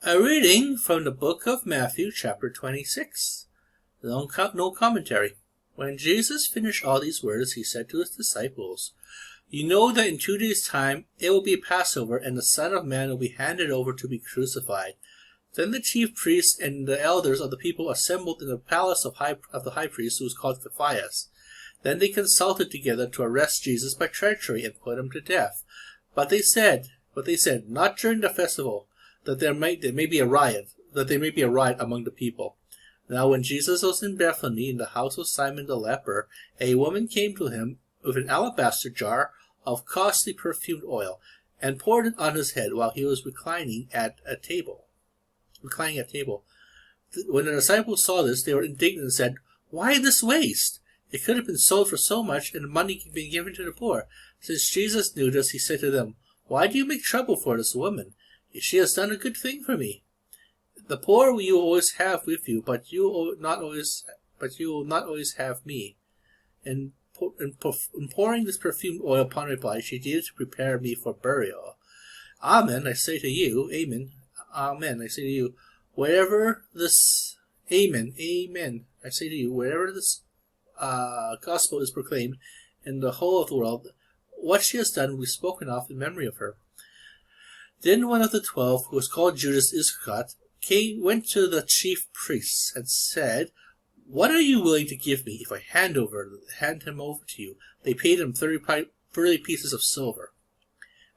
A reading from the book of Matthew, chapter 26. No commentary. When Jesus finished all these words, he said to his disciples, "You know that in 2 days' time it will be Passover, and the Son of Man will be handed over to be crucified." Then the chief priests and the elders of the people assembled in the palace of the high priest, who was called Caiaphas. Then they consulted together to arrest Jesus by treachery and put him to death. But they said, "Not during the festival, that there may be a riot among the people." Now when Jesus was in Bethany, in the house of Simon the leper, a woman came to him with an alabaster jar of costly perfumed oil, and poured it on his head while he was reclining at table. When the disciples saw this, they were indignant and said, "Why this waste? It could have been sold for so much, and the money been given to the poor." Since Jesus knew this, he said to them, "Why do you make trouble for this woman? She has done a good thing for me. The poor you always have with you, but you will not always have me." And pouring this perfumed oil upon her body, she did it to prepare me for burial. Amen, I say to you, amen, I say to you, wherever this gospel is proclaimed in the whole of the world, what she has done will be spoken of in memory of her. Then one of the 12, who was called Judas Iscariot, went to the chief priests and said, "What are you willing to give me if I hand him over to you?" They paid him 30 pieces of silver.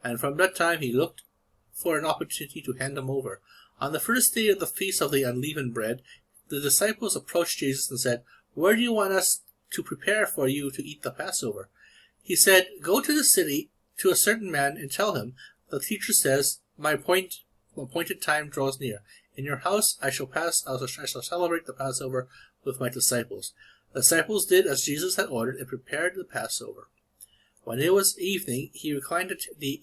And from that time he looked for an opportunity to hand him over. On the first day of the feast of the unleavened bread, the disciples approached Jesus and said, "Where do you want us to prepare for you to eat the Passover?" He said, "Go to the city to a certain man and tell him, 'The teacher says, my appointed time draws near. In your house I shall celebrate the Passover with my disciples.'" The disciples did as Jesus had ordered and prepared the Passover. When it was evening, he reclined at the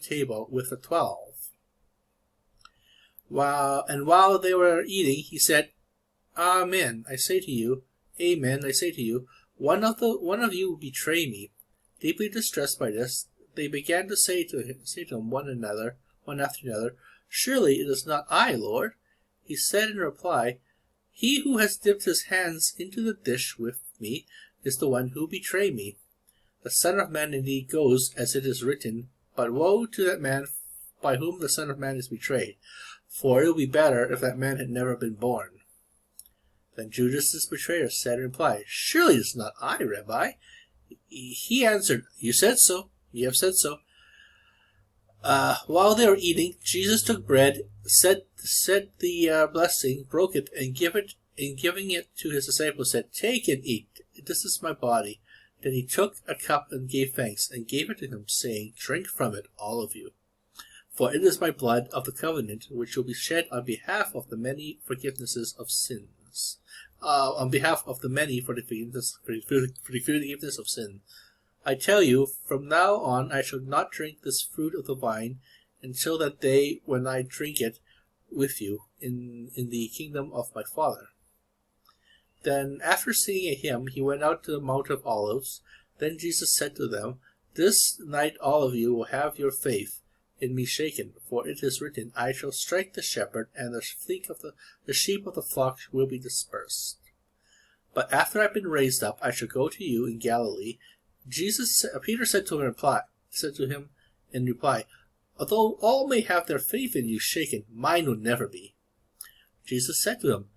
table with the 12. While they were eating, he said, "Amen, I say to you, one of you will betray me." Deeply distressed by this, they began to say to him one after another, "Surely it is not I, Lord." He said in reply, "He who has dipped his hands into the dish with me is the one who will betray me. The Son of Man indeed goes as it is written, but woe to that man by whom the Son of Man is betrayed. For it would be better if that man had never been born." Then Judas the betrayer said in reply, "Surely it is not I, Rabbi." He answered, "You said so. You have said so." While they were eating, Jesus took bread, said the blessing, broke it, and giving it to his disciples, said, "Take and eat. This is my body." Then he took a cup and gave thanks, and gave it to them, saying, "Drink from it, all of you. For it is my blood of the covenant, which will be shed on behalf of the many for the forgiveness of sin. I tell you, from now on I shall not drink this fruit of the vine until that day when I drink it with you in the kingdom of my Father." Then, after singing a hymn, he went out to the Mount of Olives. Then Jesus said to them, "This night all of you will have your faith in me shaken, for it is written, I shall strike the shepherd, and the sheep of the flock will be dispersed. But after I've been raised up, I shall go to you in Galilee." Peter said to him in reply, "Although all may have their faith in you shaken, mine will never be." Jesus said to him,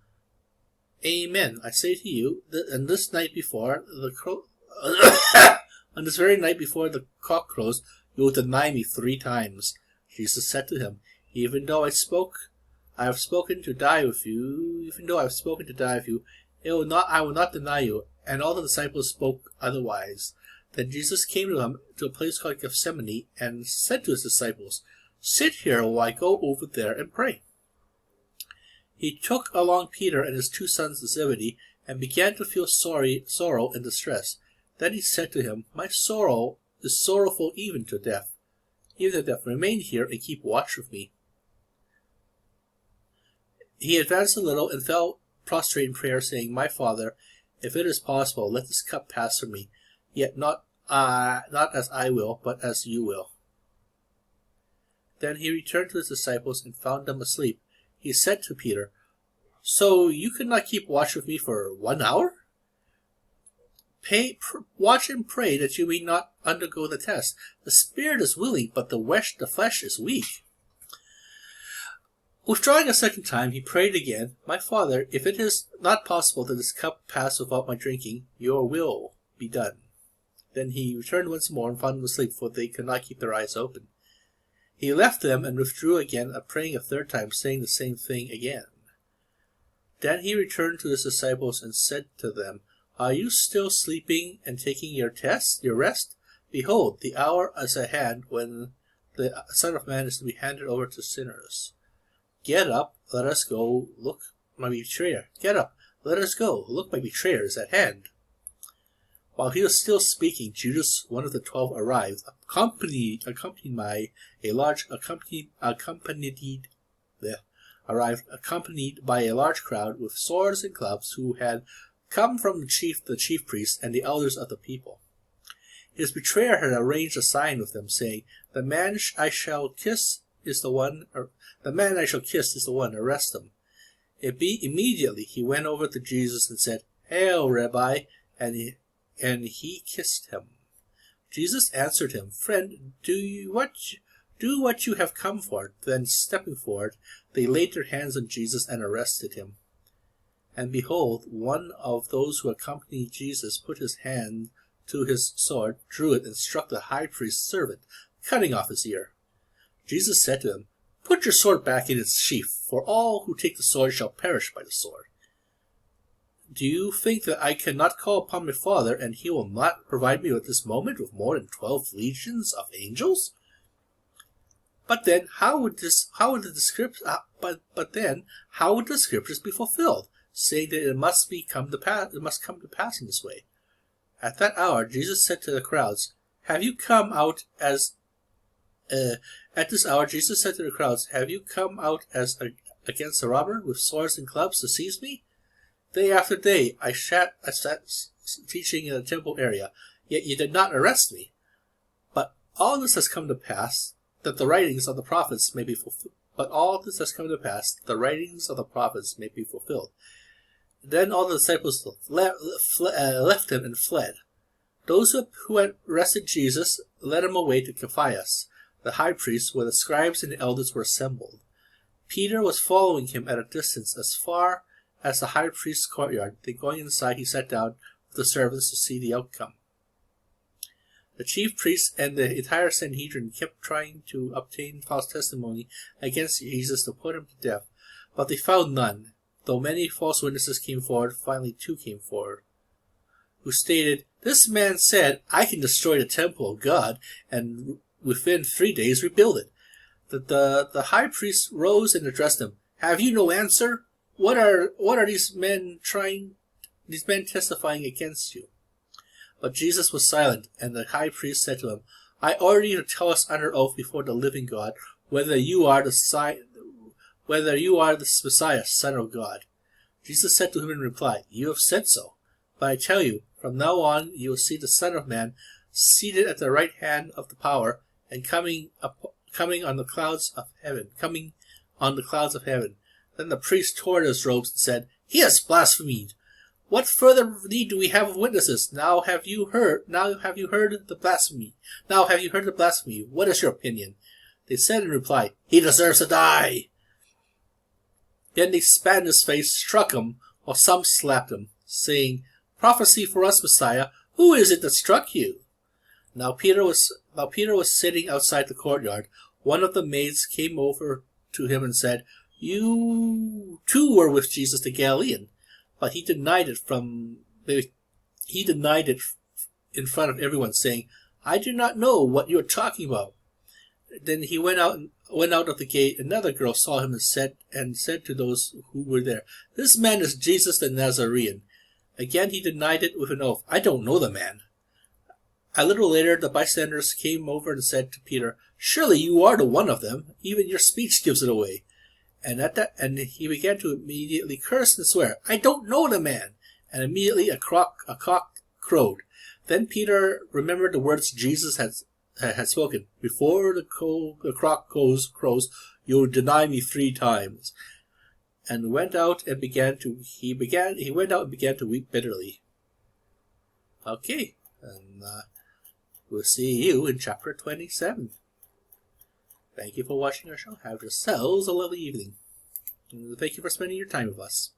"Amen, I say to you, that on this very night before the cock crows, you will deny me 3 times. Jesus said to him, Even though I have spoken to die with you, I will not deny you." And all the disciples spoke otherwise. Then Jesus came to him to a place called Gethsemane, and said to his disciples, "Sit here while I go over there and pray." He took along Peter and his 2 sons Zebedee, and began to feel sorrow and distress. Then he said to him, "My soul is sorrowful even to death. Remain here and keep watch with me." He advanced a little and fell prostrate in prayer, saying, "My Father, if it is possible, let this cup pass from me. Yet not as I will, but as you will." Then he returned to his disciples and found them asleep. He said to Peter, "So you could not keep watch with me for 1 hour? Watch and pray that you may not undergo the test. The spirit is willing, but the flesh is weak." Withdrawing a second time, he prayed again, "My Father, if it is not possible that this cup pass without my drinking, your will be done." Then he returned once more and found them asleep, for they could not keep their eyes open. He left them and withdrew again, praying a third time, saying the same thing again. Then he returned to his disciples and said to them, "Are you still sleeping and taking your rest? Behold, the hour is at hand when the Son of Man is to be handed over to sinners. Get up, let us go, look, my betrayer. Get up, let us go, look, my betrayer is at hand." While he was still speaking, Judas, one of the 12, arrived, accompanied by a large crowd with swords and clubs, who had come from the chief priests and the elders of the people. His betrayer had arranged a sign with them, saying, "The man I shall kiss is the one. Arrest him." Immediately he went over to Jesus and said, "Hail, Rabbi," and he kissed him. Jesus answered him, "Friend, do what you have come for." Then stepping forward, they laid their hands on Jesus and arrested him. And behold, one of those who accompanied Jesus put his hand to his sword, drew it, and struck the high priest's servant, cutting off his ear. Jesus said to him, "Put your sword back in its sheath, for all who take the sword shall perish by the sword. Do you think that I cannot call upon my Father, and he will not provide me at this moment with more than 12 legions of angels? But then, how would the scriptures be fulfilled, saying that it must come to pass in this way?" At that hour, Jesus said to the crowds, "Have you come out as against a robber with swords and clubs to seize me? Day after day I sat teaching in the temple area, yet you did not arrest me. But all this has come to pass that the writings of the prophets may be fulfilled. Then all the disciples left him and fled. Those who had arrested Jesus led him away to Caiaphas, the high priest, where the scribes and the elders were assembled. Peter was following him at a distance as far as the high priest's courtyard. Then going inside, he sat down with the servants to see the outcome. The chief priests and the entire Sanhedrin kept trying to obtain false testimony against Jesus to put him to death, but they found none. Though many false witnesses came forward, finally 2 came forward, who stated, "This man said, 'I can destroy the temple of God and within 3 days rebuild it.'" The high priest rose and addressed them. "Have you no answer? What are these men testifying against you?" But Jesus was silent, and the high priest said to him, "I order you to tell us under oath before the living God whether you are the Messiah, Son of God." Jesus said to him in reply, "You have said so. But I tell you, from now on you will see the Son of Man seated at the right hand of the power, and coming on the clouds of heaven. Then the priest tore his robes and said, "He has blasphemed. What further need do we have of witnesses? Now have you heard the blasphemy. What is your opinion?" They said in reply, "He deserves to die." Then they spat in his face, struck him, while some slapped him, saying, "Prophesy for us, Messiah. Who is it that struck you?" Now Peter was sitting outside the courtyard. One of the maids came over to him and said, "You too were with Jesus the Galilean." But he denied it in front of everyone, saying, "I do not know what you are talking about." Then he went out of the gate. Another girl saw him and said to those who were there, "This man is Jesus the Nazarene." Again he denied it with an oath, "I don't know the man." A little later the bystanders came over and said to Peter, "Surely you are the one of them. Even your speech gives it away." And he began to immediately curse and swear, "I don't know the man." And immediately a cock crowed. Then Peter remembered the words Jesus had had spoken, "Before the cock crows, you'll deny me 3 times." And went out and began to weep bitterly. Okay, and we'll see you in chapter 27. Thank you for watching our show. Have yourselves a lovely evening. And thank you for spending your time with us.